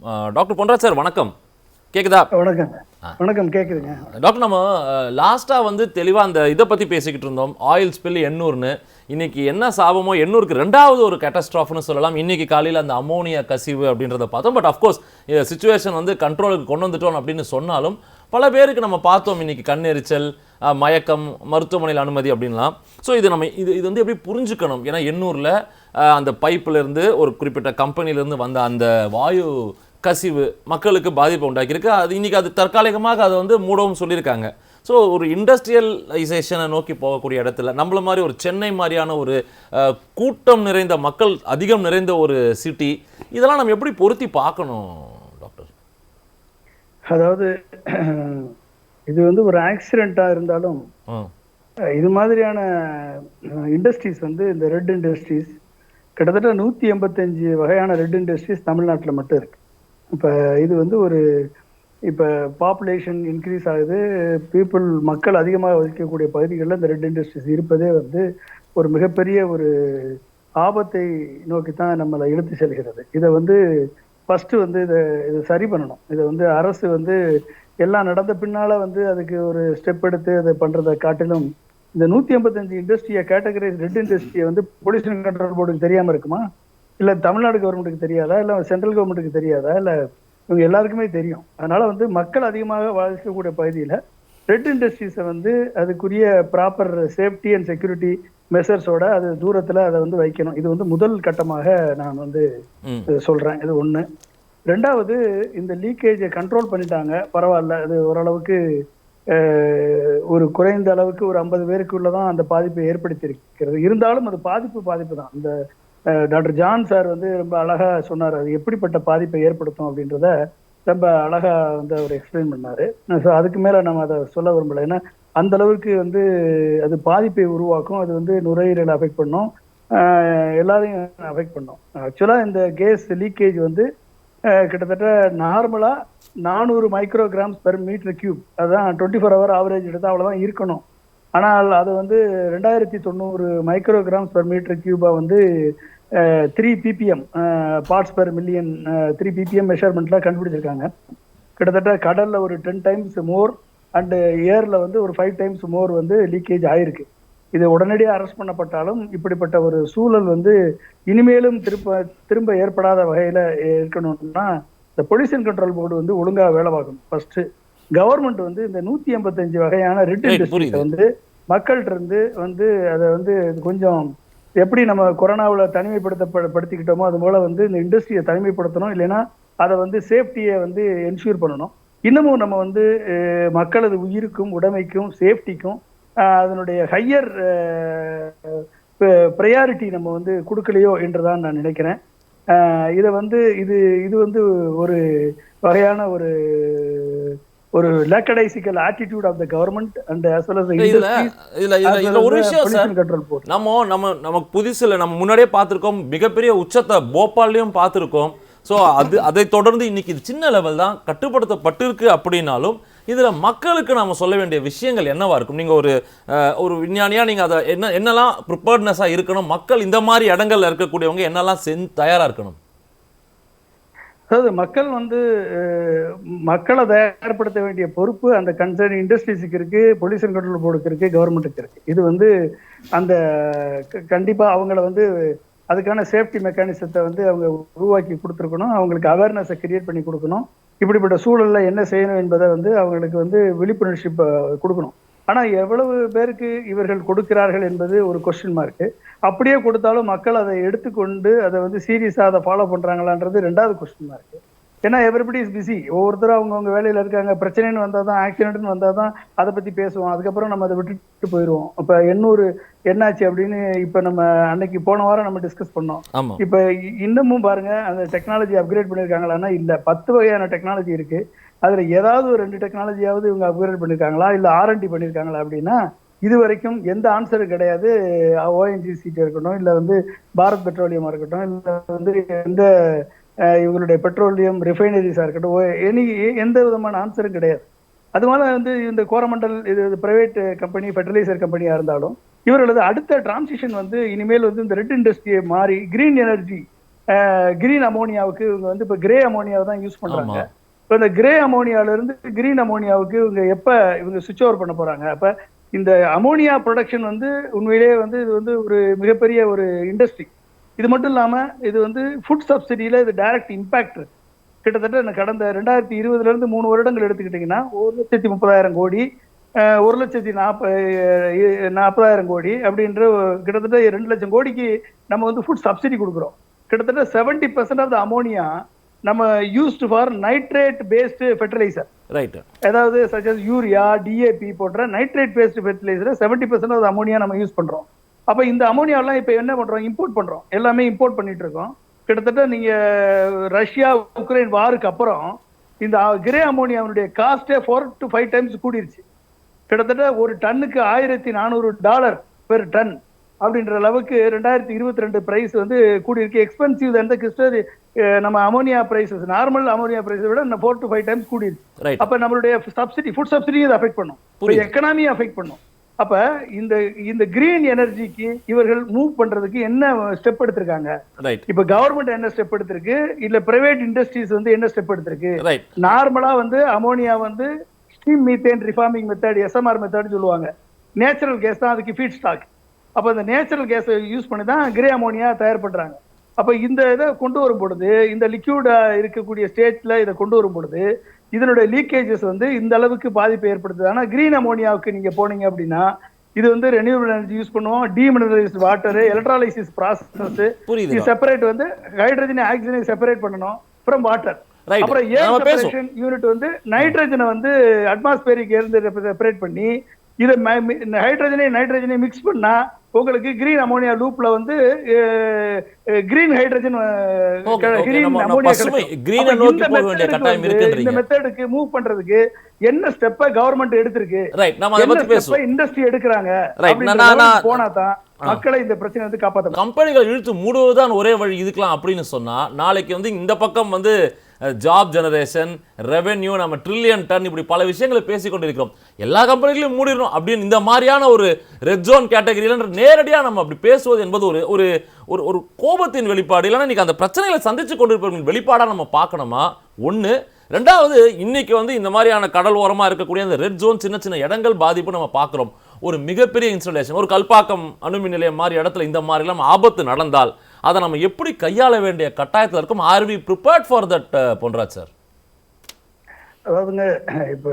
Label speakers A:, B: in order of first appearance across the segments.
A: Doctor Ponraj sir வணக்கம், கேக்குதா?
B: வணக்கம். வணக்கம், கேக்குதுங்க
A: டாக்டர். நம்ம லாஸ்ட்டாக வந்து தெளிவாக அந்த இதை பற்றி பேசிக்கிட்டு இருந்தோம், ஆயில் ஸ்பில் எண்ணூர்னு. இன்னைக்கு என்ன சாபமோ எண்ணூருக்கு ரெண்டாவது ஒரு கேட்டஸ்ட்ராஃப்னு சொல்லலாம். இன்னைக்கு காலையில் அந்த அமோனியா கசிவு அப்படின்றத பார்த்தோம். பட் அஃப்கோர்ஸ் சிச்சுவேஷன் வந்து கண்ட்ரோலுக்கு கொண்டு வந்துட்டோம் அப்படின்னு சொன்னாலும் பல பேருக்கு நம்ம பார்த்தோம் இன்னைக்கு கண்ணெரிச்சல், மயக்கம், மருத்துவமனையில் அனுமதி அப்படின்லாம். ஸோ இது நம்ம இது வந்து எப்படி புரிஞ்சுக்கணும்? ஏன்னா எண்ணூரில் அந்த பைப்பிலேருந்து ஒரு குறிப்பிட்ட கம்பெனிலேருந்து வந்த அந்த வாயு கசிவு மக்களுக்கு பாதிப்பை உண்டாக்கியிருக்கு. அது இன்னைக்கு அது தற்காலிகமாக அதை வந்து மூடவும் சொல்லியிருக்காங்க. ஸோ ஒரு இண்டஸ்ட்ரியலைசேஷனை நோக்கி போகக்கூடிய இடத்துல நம்மள மாதிரி ஒரு சென்னை மாதிரியான ஒரு கூட்டம் நிறைந்த மக்கள் அதிகம் நிறைந்த ஒரு சிட்டி, இதெல்லாம் நம்ம எப்படி பொருத்தி பார்க்கணும் டாக்டர்?
B: அதாவது இது வந்து ஒரு ஆக்சிடென்ட்டா இருந்தாலும் இது மாதிரியான இண்டஸ்ட்ரீஸ் வந்து இந்த ரெட் இண்டஸ்ட்ரீஸ் கிட்டத்தட்ட 185 வகையான ரெட் இண்டஸ்ட்ரீஸ் தமிழ்நாட்டில் மட்டும் இருக்கு. இப்போ இது வந்து ஒரு இப்போ பாப்புலேஷன் இன்க்ரீஸ் ஆகுது, மக்கள் அதிகமாக வசிக்கக்கூடிய பகுதிகளில் இந்த ரெட் இண்டஸ்ட்ரீஸ் இருப்பதே வந்து ஒரு மிகப்பெரிய ஒரு ஆபத்தை நோக்கி தான் நம்மளை இழுத்து செல்கிறது. இதை வந்து ஃபஸ்ட்டு வந்து இதை சரி பண்ணணும். இதை வந்து அரசு வந்து எல்லாம் நடந்த பின்னால் வந்து அதுக்கு ஒரு ஸ்டெப் எடுத்து அதை பண்ணுறதை காட்டிலும் இந்த 185 இண்டஸ்ட்ரியை கேட்டகரைஸ் ரெட் இண்டஸ்ட்ரியை வந்து பொல்யூஷன் கண்ட்ரோல் போர்டுக்கு தெரியாமல் இருக்குமா? இல்லை தமிழ்நாடு கவர்மெண்ட்டுக்கு தெரியாதா? இல்லை சென்ட்ரல் கவர்மெண்ட்டுக்கு தெரியாதா? இல்லை இவங்க எல்லாருக்குமே தெரியும். அதனால வந்து மக்கள் அதிகமாக வசிக்கக்கூடிய பகுதியில் ரெட் இண்டஸ்ட்ரீஸை வந்து அதுக்குரிய ப்ராப்பர் சேஃப்டி அண்ட் செக்யூரிட்டி மெஷர்ஸோட அது தூரத்தில் அதை வந்து வைக்கணும். இது வந்து முதல் கட்டமாக நான் வந்து சொல்கிறேன். இது ஒன்று. ரெண்டாவது, இந்த லீக்கேஜை கண்ட்ரோல் பண்ணிட்டாங்க, பரவாயில்ல, அது ஓரளவுக்கு ஒரு குறைந்த அளவுக்கு ஒரு 50 பேருக்குள்ளதான் அந்த பாதிப்பை ஏற்படுத்தியிருக்கிறது. இருந்தாலும் அது பாதிப்பு தான். இந்த டாக்டர் ஜான் சார் வந்து ரொம்ப அழகா சொன்னார், அது எப்படிப்பட்ட பாதிப்பை ஏற்படுத்தும் அப்படின்றத ரொம்ப அழகா வந்து அவர் எக்ஸ்பிளைன் பண்ணாரு. ஸோ அதுக்கு மேல நம்ம அதை சொல்ல விரும்பல. ஏன்னா அந்த அளவுக்கு வந்து அது பாதிப்பை உருவாக்கும். அது வந்து நுரையீரலை அஃபெக்ட் பண்ணும், எல்லாரையும் அஃபெக்ட் பண்ணும். ஆக்சுவலா இந்த கேஸ் லீக்கேஜ் வந்து கிட்டத்தட்ட நார்மலா 400 மைக்ரோகிராம்ஸ் பெர் மீட்டர் கியூப், அதுதான் 24 ஹவர் ஆவரேஜ் எடுத்தால் அவ்வளோதான் இருக்கணும். ஆனால் அது வந்து 2090 மைக்ரோகிராம்ஸ் பெர் மீட்டர் கியூபா வந்து 3 ppm parts per million 3 ppm மெஷர்மெண்ட்ல கண்டுபிடிச்சிருக்காங்க. கிட்டத்தட்ட கடல்ல ஒரு 10 டைம்ஸ் மோர் அண்ட் ஏர்ல வந்து ஒரு 5 டைம்ஸ் மோர் வந்து லீக்கேஜ் ஆயிருக்கு. இது உடனடியாக அரெஸ்ட் பண்ணப்பட்டாலும் இப்படிப்பட்ட ஒரு சூழல் வந்து இனிமேலும் திரும்ப ஏற்படாத வகையில இருக்கணும்னா இந்த பொல்யூஷன் கண்ட்ரோல் போர்டு வந்து ஒழுங்கா வேலை பார்க்கணும். ஃபர்ஸ்ட் கவர்மெண்ட் வந்து இந்த 185 வகையான ரெட் இண்டஸ்ட்ரீஸை வந்து மக்கள்கிட்ட இருந்து வந்து அதை வந்து கொஞ்சம் எப்படி நம்ம கொரோனாவில் தனிமைப்படுத்திக்கிட்டோமோ அது போல வந்து இந்த இண்டஸ்ட்ரியை தனிமைப்படுத்தணும். இல்லைன்னா அதை வந்து சேஃப்டியை வந்து என்ஷூர் பண்ணணும். இன்னமும் நம்ம வந்து மக்களது உயிருக்கும் உடைமைக்கும் சேஃப்டிக்கும் அதனுடைய ஹையர் ப்ரையாரிட்டி நம்ம வந்து கொடுக்கலையோ என்றுதான் நான் நினைக்கிறேன். இதை வந்து இது வந்து ஒரு வகையான ஒரு lackadaisical attitude of the government and as well as the industry.
A: இதுல ஒரு விஷயம் சார், நமக்கு புதுசுல நம்ம முன்னாடியே பார்த்திருக்கோம், மிகப்பெரிய உச்சத்தை போபால்லையும் பார்த்திருக்கோம். ஸோ அதை தொடர்ந்து இன்னைக்கு இது சின்ன லெவல் தான் கட்டுப்படுத்தப்பட்டிருக்கு. அப்படின்னாலும் இதுல மக்களுக்கு நாம சொல்ல வேண்டிய விஷயங்கள் என்னவா இருக்கும்? நீங்க ஒரு விஞ்ஞானியா நீங்க அதை என்னெல்லாம் ப்ரிப்பேர்ட்னஸா இருக்கணும்? மக்கள் இந்த மாதிரி இடங்கள்ல இருக்கக்கூடியவங்க என்னெல்லாம் தயாரா இருக்கணும்?
B: அதாவது மக்கள் வந்து மக்களை தயார்படுத்த வேண்டிய பொறுப்பு அந்த கன்சர்ன் இண்டஸ்ட்ரீஸுக்கு இருக்கு, பொல்யூஷன் கண்ட்ரோல் போர்டுக்கு இருக்கு, கவர்மெண்ட்டுக்கு இருக்கு. இது வந்து அந்த கண்டிப்பா அவங்கள வந்து அதுக்கான சேஃப்டி மெக்கானிசத்தை வந்து அவங்க உருவாக்கி கொடுத்துருக்கணும். அவங்களுக்கு அவேர்னஸை கிரியேட் பண்ணி கொடுக்கணும். இப்படிப்பட்ட சூழல்ல என்ன செய்யணும் என்பதை வந்து அவங்களுக்கு வந்து விழிப்புணர்ச்சி கொடுக்கணும். ஆனா எவ்வளவு பேருக்கு இவர்கள் கொடுக்கிறார்கள் என்பது ஒரு கொஸ்டின் மார்க்கு. அப்படியே கொடுத்தாலும் மக்கள் அதை எடுத்துக்கொண்டு அதை வந்து சீரியஸா அதை ஃபாலோ பண்றாங்களான்றது ரெண்டாவது கொஸ்டின் மார்க்கு. ஏன்னா எவ்ரிபடி இஸ் பிஸி. ஒவ்வொருத்தரும் அவங்கவுங்க வேலையில இருக்காங்க. பிரச்சனைன்னு வந்தால் தான், ஆக்சிடென்ட்னு வந்தால் தான் அதை பத்தி பேசுவோம். அதுக்கப்புறம் நம்ம அதை விட்டுட்டு போயிடுவோம். இப்போ 800 என்னாச்சு அப்படின்னு இப்போ நம்ம அன்னைக்கு போன வாரம் நம்ம டிஸ்கஸ் பண்ணோம். இப்போ இன்னமும் பாருங்க, அந்த டெக்னாலஜி அப்கிரேட் பண்ணியிருக்காங்களான்னா இல்லை. 10 வகையான டெக்னாலஜி இருக்கு. அதுல ஏதாவது ஒரு 2 டெக்னாலஜியாவது இவங்க அப்கிரேட் பண்ணியிருக்காங்களா, இல்லை R&D பண்ணியிருக்காங்களா அப்படின்னா இது வரைக்கும் எந்த ஆன்சரும் கிடையாது. ONGC இருக்கட்டும், இல்லை வந்து பாரத் பெட்ரோலியமா இருக்கட்டும், இல்லை வந்து எந்த இவங்களுடைய பெட்ரோலியம் ரிஃபைனரிஸா இருக்கட்டும், எந்த விதமான ஆன்சரும் கிடையாது. அது மாதிரி வந்து இந்த கோரமண்டல் இது பிரைவேட் கம்பெனி, ஃபெர்டிலைசர் கம்பெனியா இருந்தாலும் இவர்களது அடுத்த டிரான்சிஷன் வந்து இனிமேல் வந்து இந்த ரெட் இண்டஸ்ட்ரியை மாறி கிரீன் எனர்ஜி கிரீன் அமோனியாவுக்கு இவங்க வந்து இப்போ கிரே அமோனியாவை தான் யூஸ் பண்றாங்க.
A: ஆமா.
B: இப்போ இந்த கிரே அமோனியால இருந்து கிரீன் அமோனியாவுக்கு இவங்க எப்ப இவங்க சுவிட்ச் ஓவர் பண்ண போறாங்க? அப்ப இந்த அமோனியா ப்ரொடக்ஷன் வந்து உண்மையிலேயே வந்து இது வந்து ஒரு மிகப்பெரிய ஒரு இண்டஸ்ட்ரி. இது மட்டும் இல்லாம இது வந்து ஃபுட் சப்சிடியில இது டைரக்ட் இம்பாக்ட் இருக்கு. கிட்டத்தட்ட கடந்த 2020 இருந்து 3 வருடங்கள் எடுத்துக்கிட்டீங்கன்னா 1,30,000 கோடி, 1,40,000 கோடி அப்படின்ற கிட்டத்தட்ட 2 லட்சம் கோடிக்கு நம்ம வந்து ஃபுட் சப்சிடி கொடுக்குறோம். கிட்டத்தட்ட 70% ஆஃப் த அமோனியா நம்ம used for nitrate based fertiliser.
A: Right.
B: அதாவது சச் அஸ் யூரியா, டிஏபி போன்ற nitrate based fertiliser 70% of ammonia நம்ம யூஸ் பண்றோம். அப்ப இந்த அமோனியாலாம் இப்ப என்ன பண்றோம்? இம்போர்ட் பண்றோம். எல்லாமே இம்போர்ட் பண்ணிட்டு இருக்கோம். கிட்டத்தட்ட நீங்க ரஷ்யா உக்ரைன் வாருக்கு அப்புறம் இந்த கிரே அமோனியாவுடைய காஸ்டே 4 to 5 டைம்ஸ் கூடிருச்சு. கிட்டத்தட்ட ஒரு டன்னுக்கு $1,400 பெர் டன் அப்படின்ற அளவுக்கு 2022 பிரைஸ் வந்து கூடியிருக்கு. எக்ஸ்பென்சிவ் அந்த கிறிஸ்டர் நம்ம அமோனியா பிரைசஸ் நார்மல் அமோனியா பிரைஸை விட 4 to 5 டைம்ஸ் கூடியிருக்கு. அப்ப நம்மளுடைய சப்சிடி ஃபுட் சப்சிடியும் இதை அஃபெக்ட் பண்ணும், எக்கனாமியை அஃபெக்ட் பண்ணும். அப்ப இந்த கிரீன் எனர்ஜிக்கு இவர்கள் மூவ் பண்றதுக்கு என்ன ஸ்டெப் எடுத்திருக்காங்க? இப்ப கவர்மெண்ட் என்ன ஸ்டெப் எடுத்திருக்கு, இல்ல பிரைவேட் இண்டஸ்ட்ரீஸ் வந்து என்ன ஸ்டெப் எடுத்திருக்கு? நார்மலா வந்து அமோனியா வந்து steam methane reforming method, SMR method சொல்லுவாங்க. நேச்சுரல் கேஸ் தான் அதுக்கு ஃபீட் ஸ்டாக். அப்ப இந்த நேச்சுரல் கேஸை யூஸ் பண்ணி தான் கிரே அமோனியா தயார் பண்றாங்க. அப்ப இந்த இதை கொண்டு வரும் பொழுது, இந்த லிக்யூடா இருக்கக்கூடிய ஸ்டேட்ல இதை கொண்டு வரும் பொழுது இதனுடைய லீக்கேஜஸ் வந்து இந்த அளவுக்கு பாதிப்பை ஏற்படுத்துது. ஆனா கிரீன் அமோனியாவுக்கு நீங்க போனீங்க அப்படின்னா இது வந்து ரெனியூவபிள் எனர்ஜி யூஸ் பண்ணுவோம், டீமினரலைஸ்ட் வாட்டர், எலக்ட்ராலைசிஸ் ப்ராசஸ், செப்பரேட் வந்து ஹைட்ரஜனை ஆக்சிஜனை செப்பரேட் பண்ணணும் ஃப்ரம் வாட்டர். அப்புறம் ஏர் செப்பரேஷன் யூனிட் வந்து நைட்ரஜனை வந்து அட்மாஸ்பியரிக் இருந்து செப்பரேட் பண்ணி இதை நைட்ரஜனை மிக்ஸ் பண்ணா உங்களுக்கு கிரீன் அமோனியா லூப்ல வந்து கிரீன் ஹைட்ரஜன் இந்த மெத்தடுக்கு மூவ் பண்றதுக்கு என்ன ஸ்டெப்பை கவர்மெண்ட் எடுத்திருக்கு, இண்டஸ்ட்ரி எடுக்கிறாங்க போனா தான் மக்களை இந்த பிரச்சனை வந்து காப்பாற்ற.
A: கம்பெனிகள் இழுத்து மூடுவதுதான் ஒரே வழி இதுக்கெல்லாம் அப்படின்னு சொன்னா நாளைக்கு வந்து இந்த பக்கம் வந்து ஜாப் ஜெனரேஷன், ரெவென்யூ, நம்ம ட்ரில்லியன் டன் இப்படி பல விஷயங்களை பேசிக் கொண்டிருக்கிறோம். எல்லா கம்பெனிகளையும் மூடிடணும் அப்படின்னு இந்த மாதிரியான ஒரு ரெட் ஜோன் கேட்டகரியில நேரடியாக நம்ம அப்படி பேசுவது என்பது ஒரு ஒரு ஒரு கோபத்தின் வெளிப்பாடு. இல்லைன்னா இன்னைக்கு அந்த பிரச்சனைகளை சந்திச்சு கொண்டிருப்பவர்களின் வெளிப்பாடாக நம்ம பார்க்கணுமா? ஒன்று. ரெண்டாவது, இன்னைக்கு வந்து இந்த மாதிரியான கடல் ஓரமாக இருக்கக்கூடிய அந்த ரெட் ஜோன் சின்ன சின்ன இடங்கள் பாதிப்பு நம்ம பார்க்குறோம். ஒரு மிகப்பெரிய இன்ஸ்டாலேஷன், ஒரு கல்பாக்கம் அணுமின் நிலையம் மாதிரி இடத்துல இந்த மாதிரிலாம் ஆபத்து நடந்தால் அதை நம்ம எப்படி கையாள வேண்டிய கட்டாயத்தில் இருக்கும்? Are we prepared for that Ponraj sir?
B: அதாவதுங்க, இப்போ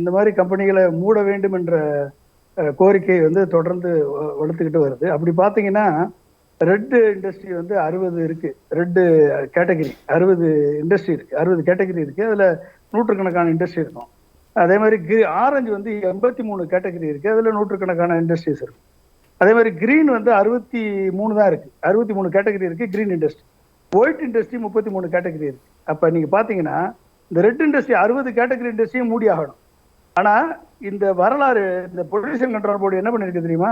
B: இந்த மாதிரி கம்பெனிகளை மூட வேண்டும் என்ற கோரிக்கை வந்து தொடர்ந்து வளர்த்துக்கிட்டு வருது. அப்படி பார்த்தீங்கன்னா ரெட் இண்டஸ்ட்ரி வந்து 60 இருக்கு. ரெட் கேட்டகரி 60 இண்டஸ்ட்ரி இருக்கு, 60 கேட்டகரி இருக்கு. அதுல நூற்றுக்கணக்கான இண்டஸ்ட்ரி இருக்கும். அதே மாதிரி ஆரஞ்சு வந்து 83 கேட்டகரி இருக்கு, அதுல நூற்றுக்கணக்கான இண்டஸ்ட்ரீஸ் இருக்கும். அதே மாதிரி கிரீன் வந்து 63 தான் இருக்கு, 63 கேட்டகரி இருக்கு green industry. White industry 33 category இருக்கு. அப்ப நீங்க பாத்தீங்கன்னா இந்த ரெட் இண்டஸ்ட்ரி 60 கேட்டகரி இண்டஸ்ட்ரியும் மூடி ஆகணும். ஆனா இந்த வரலாறு இந்த பொல்யூஷன் கண்ட்ரோல் போர்டு என்ன பண்ணிருக்கு தெரியுமா?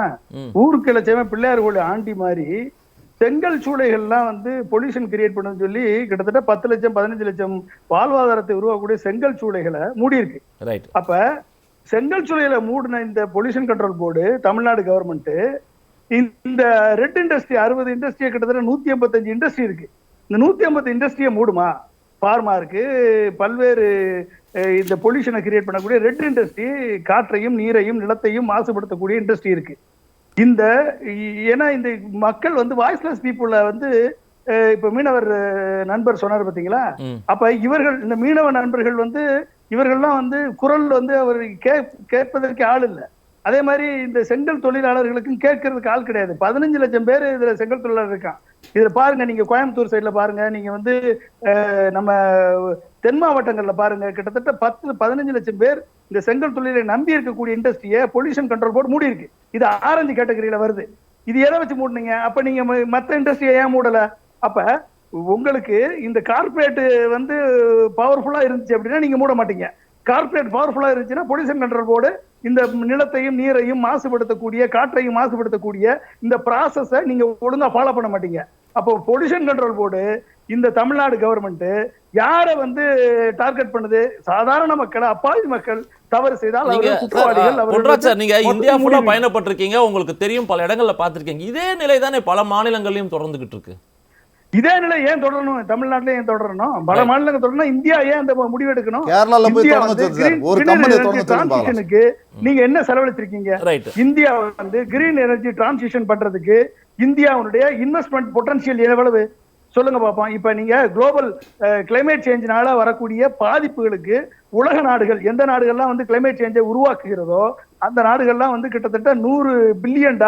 B: ஊருக்கு லட்சமே பிள்ளையார் கோயில் ஆண்டி மாதிரி செங்கல் சூளைகள்லாம் வந்து பொல்யூஷன் கிரியேட் பண்ணுன்னு சொல்லி கிட்டத்தட்ட 10 லட்சம் 15 லட்சம் வாழ்வாதாரத்தை உருவாக்கக்கூடிய செங்கல் சூளைகளை மூடி இருக்கு. அப்ப செங்கல் சூளையில மூடின இந்த pollution control board Tamil Nadu government இந்த ரெட் இண்டஸ்ட்ரி 60 இண்டஸ்ட்ரியை கிட்டத்தட்ட 185 இண்டஸ்ட்ரி இருக்கு. இந்த 150 இண்டஸ்ட்ரியை மூடுமா? ஃபார்மா இருக்கு, பல்வேறு இந்த பொல்யூஷனை கிரியேட் பண்ணக்கூடிய ரெட் இண்டஸ்ட்ரி காற்றையும் நீரையும் நிலத்தையும் மாசுபடுத்தக்கூடிய இண்டஸ்ட்ரி இருக்கு. ஏன்னா இந்த மக்கள் வந்து வாய்ஸ்லெஸ் பீப்புள வந்து இப்ப மீனவர் நண்பர் சொன்னார் பாத்தீங்களா? அப்ப இவர்கள் இந்த மீனவ நண்பர்கள் வந்து இவர்கள்லாம் வந்து குரல் வந்து அவர் கேட்பதற்கு ஆள் இல்லை. அதே மாதிரி இந்த செங்கல் தொழிலாளர்களுக்கும் கேட்கறதுக்கு ஆள் கிடையாது. 15 லட்சம் பேர் இதுல செங்கல் தொழிலாளர் இருக்கான். இதுல பாருங்க, நீங்க கோயம்புத்தூர் சைட்ல பாருங்க, நீங்க வந்து நம்ம தென் மாவட்டங்கள்ல பாருங்க, கிட்டத்தட்ட 10-15 லட்சம் பேர் இந்த செங்கல் தொழிலை நம்பி இருக்கக்கூடிய இண்டஸ்ட்ரியை பொல்யூஷன் கண்ட்ரோல் போர்டு மூடி இருக்கு. இது ஆரஞ்சு கேட்டகரியில வருது. இது எதை வச்சு மூடுனீங்க? அப்ப நீங்க மற்ற இண்டஸ்ட்ரியை ஏன் மூடல? அப்ப உங்களுக்கு இந்த கார்பரேட் வந்து பவர்ஃபுல்லா இருந்துச்சு அப்படின்னா நீங்க மூட மாட்டீங்க. கார்பரேட் பவர்ஃபுல்லா இருந்துச்சுன்னா பொல்யூஷன் கண்ட்ரோல் போர்டு இந்த நிலத்தையும் நீரையும் மாசுபடுத்தக்கூடிய காற்றையும் மாசுபடுத்தக்கூடிய இந்த ப்ராசஸை நீங்க ஒழுங்கா ஃபாலோ பண்ண மாட்டீங்க. அப்போ பொல்யூஷன் கண்ட்ரோல் போர்டு இந்த தமிழ்நாடு கவர்மெண்ட் யாரை வந்து டார்கெட் பண்ணுது? சாதாரண மக்கள், அப்பாவி மக்கள் தவறு செய்தால்
A: நீங்க இந்தியா ஃபுல்லா பயணப்பட்டிருக்கீங்க, உங்களுக்கு தெரியும், பல இடங்கள்ல பார்த்திருக்கீங்க. இதே நிலை தானே பல மாநிலங்களையும் தொடர்ந்துகிட்டு இருக்கு.
B: இதே நிலை ஏன் தொடரணும்? தமிழ்நாட்டுல ஏன் தொடரணும்? பல மாநிலங்கள் தொடரணும். இந்தியா ஏன் அந்த முடிவு எடுக்கணும்?
C: கேரளால போய்
B: இந்தியா
C: தொடங்க
B: வந்து
C: சொல்லுங்க சார். ஒரு கம்பெனி தொடங்க சொல்லுங்க பாக்கலாம்.
B: டிரான்சிஷனுக்கு நீங்க என்ன செலவழிச்சிருக்கீங்க?
A: ரைட்.
B: இந்தியா வந்து கிரீன் எனர்ஜி டிரான்சிஷன் பண்றதுக்கு இந்தியாவுடைய இன்வெஸ்ட்மெண்ட் பொட்டன்ஷியல் எவ்வளவு சொல்லுங்க பாப்போம். இப்ப நீங்க குளோபல் கிளைமேட் சேஞ்சினால வரக்கூடிய பாதிப்புகளுக்கு உலக நாடுகள் எந்த நாடுகள்லாம் வந்து கிளைமேட் சேஞ்சை உருவாக்குகிறதோ அந்த நாடுகள்லாம் வந்து கிட்டத்தட்ட $100 பில்லியன்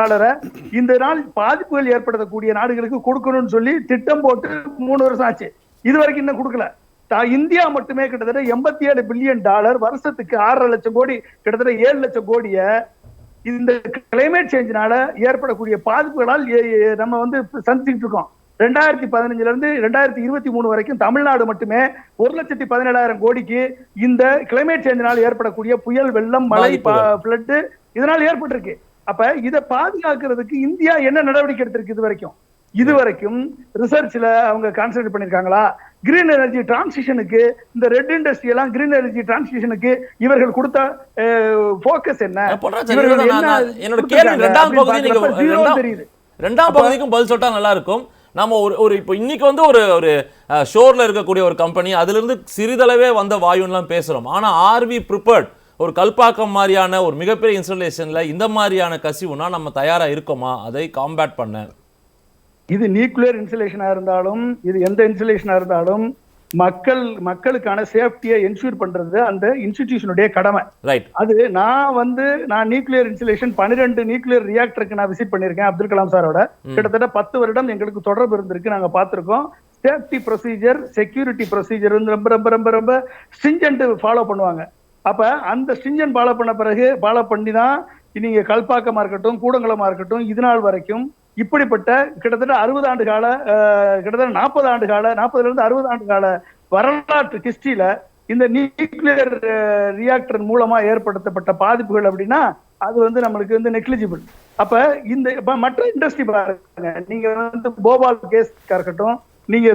B: இந்த நாள் பாதிப்புகள் ஏற்படுத்தக்கூடிய நாடுகளுக்கு கொடுக்கணும்னு சொல்லி திட்டம் போட்டு 3 வருஷம் ஆச்சு. இது வரைக்கும் இன்னும் கொடுக்கல. இந்தியா மட்டுமே கிட்டத்தட்ட $87 பில்லியன் வருஷத்துக்கு 6.5 லட்சம் கோடி, கிட்டத்தட்ட 7 லட்சம் கோடிய இந்த கிளைமேட் சேஞ்சினால ஏற்படக்கூடிய பாதிப்புகளால் நம்ம வந்து சந்திச்சுட்டு இருக்கோம். 2015 இருந்து 2023 வரைக்கும் தமிழ்நாடு மட்டுமே 1,17,000 கோடிக்கு இந்த கிளைமேட் சேஞ்சினால் ஏற்படக்கூடிய புயல், வெள்ளம், மழை, பிளட் இதனால் ஏற்பட்டிருக்கு. அப்ப இதை பாதுகாக்கிறதுக்கு இந்தியா என்ன நடவடிக்கை எடுத்திருக்கு? இதுவரைக்கும் ரிசர்ச்ல அவங்க கான்சென்ட்ரேட் பண்ணிருக்காங்களா? கிரீன் எனர்ஜி டிரான்சிஷனுக்கு இந்த ரெட் இண்டஸ்ட்ரி எல்லாம் கிரீன் எனர்ஜி டிரான்சிஷனுக்கு இவர்கள் கொடுத்த போக்கஸ் என்ன?
A: என்னோட கேள்வி இரண்டாம் பகுதிக்கும் பதில் சொல்லிட்டா நல்லா இருக்கும். நம்ம ஒரு இப்போ இன்னைக்கு வந்து ஒரு ஷோர்ல இருக்கக்கூடிய ஒரு கம்பெனி, அதுல இருந்து சிறிதளவே வந்த வாயுன்னுலாம் பேசுறோம். ஆனா ஆர்வி ப்ரிப்பேர்ட் ஒரு கல்பாக்கம் மாதிரியான ஒரு மிகப்பெரிய இன்ஸ்டாலேஷன்ல இந்த மாதிரியான கசிவுனா நம்ம தயாரா இருக்கோமா அதை காம்பேட் பண்ண?
B: இது நியூக்ளியர் இன்சுலேஷனா இருந்தாலும், இது எந்த இன்சுலேஷனா இருந்தாலும் மக்களுக்கான சேஃப்டியை என்ஷூர் பண்றது அந்த இன்ஸ்டிடியூஷனுடைய கடமை.
A: ரைட்.
B: அது நான் நியூக்ளியர் இன்சுலேஷன் 12 நியூக்ளியர் ரியாக்டருக்கு நான் விசிட் பண்ணிருக்கேன் அப்துல் கலாம் சாரோட. கிட்டத்தட்ட 10 வருடம் எங்களுக்கு தொடர்பு இருந்திருக்கு. நாங்க பார்த்திருக்கோம். சேஃப்டி ப்ரொசீஜர், செக்யூரிட்டி ப்ரொசீஜர் வந்து ரொம்ப ரொம்ப ரொம்ப ரொம்ப ஸ்ட்ரிஞ்சன்ட் ஃபாலோ பண்ணுவாங்க. அப்ப அந்த ஸ்ட்ரிஞ்சன்ட் ஃபாலோ பண்ணி தான் நீங்க கல்பாக்கமா இருக்கட்டும், கூடங்குளமா இருக்கட்டும், இது நாள் வரைக்கும் இப்படிப்பட்ட கிட்டத்தட்ட 60 ஆண்டு கால, கிட்டத்தட்ட 40 ஆண்டு கால, 40ல இருந்து 60 ஆண்டு கால வரலாற்று ஹிஸ்டரியில இந்த நியூக்ளியர் ரியாக்டர் மூலமா ஏற்படுத்தப்பட்ட பாதிப்புகள் அப்படின்னா அது வந்து நம்மளுக்கு வந்து நெக்லிஜிபிள். அப்ப இந்த மற்ற இண்டஸ்ட்ரி பாருங்க, நீங்க வந்து போபால் கேஸா இருக்கட்டும், நீங்க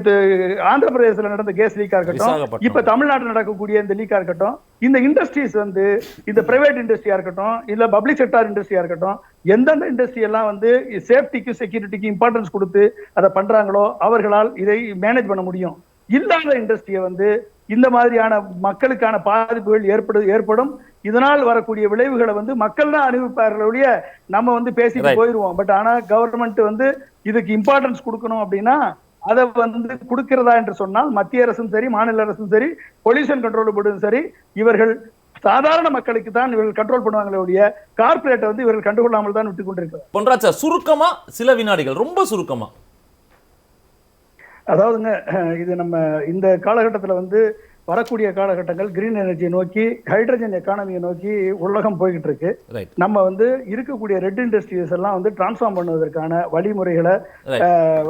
B: ஆந்திர பிரதேசல நடந்த கேஸ் லீக்கா இருக்கட்டும், இப்ப தமிழ்நாட்டில் நடக்கக்கூடிய இந்த லீக்கா இருக்கட்டும், இந்த இண்டஸ்ட்ரீஸ் வந்து இந்த பிரைவேட் இண்டஸ்ட்ரியா இருக்கட்டும், இல்ல பப்ளிக் செக்டார் இண்டஸ்ட்ரியா இருக்கட்டும், எந்தெந்த இண்டஸ்ட்ரி எல்லாம் வந்து சேஃப்டிக்கு செக்யூரிட்டிக்கு இம்பார்ட்டன்ஸ் கொடுத்து அதை பண்றாங்களோ அவர்களால் இதை மேனேஜ் பண்ண முடியும். இல்லாத இண்டஸ்ட்ரியை வந்து இந்த மாதிரியான மக்களுக்கான பாதிப்புகள் ஏற்படும். இதனால் வரக்கூடிய விளைவுகளை வந்து மக்கள் தான் அனுபவிப்பார்களுடைய நம்ம வந்து பேசிட்டு போயிருவோம். பட் ஆனா கவர்மெண்ட் வந்து இதுக்கு இம்பார்ட்டன்ஸ் கொடுக்கணும் அப்படின்னா அதை வந்து கொடுக்கிறதா என்று சொன்னால் மத்திய அரசும் சரி, மாநில அரசும் சரி, பொல்யூஷன் கண்ட்ரோல் போர்டும் சரி, இவர்கள் சாதாரண மக்களுக்கு தான் இவர்கள் கண்ட்ரோல் பண்ணுவாங்களே ஒழிய கார்ப்பரேட்டை வந்து இவர்கள் கண்டுகொள்ளாமல் தான் விட்டுக் கொண்டிருக்கிறார்.
A: பொன்ராஜ், சுருக்கமா சில வினாடிகள், ரொம்ப சுருக்கமா.
B: அதாவதுங்க, இது நம்ம இந்த காலகட்டத்தில் வந்து வரக்கூடிய காலகட்டங்கள் கிரீன் எனர்ஜியை நோக்கி, ஹைட்ரஜன் எக்கானமியை நோக்கி உலகம் போய்கிட்டு இருக்கு. நம்ம வந்து இருக்கக்கூடிய ரெட் இண்டஸ்ட்ரீஸ் எல்லாம் வந்து டிரான்ஸ்ஃபார்ம் பண்ணுவதற்கான வழிமுறைகளை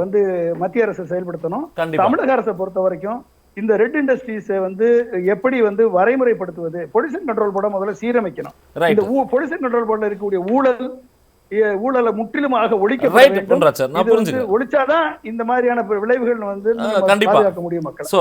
B: வந்து மத்திய அரசு செயல்படுத்தணும். தமிழக அரசை பொறுத்த வரைக்கும் இந்த ரெட் இண்டஸ்ட்ரீஸை வந்து எப்படி வந்து வரைமுறைப்படுத்துவது, பொல்யூஷன் கண்ட்ரோல் போர்டை முதல்ல சீரமைக்கணும். இந்த பொல்யூஷன் கண்ட்ரோல் போர்டில் இருக்கக்கூடிய ஊழலை முற்றிலுமாக ஒழிக்க ஒழிச்சாதான் இந்த மாதிரியான விளைவுகள் வந்து பாதுகாக்க முடியும் மக்கள்.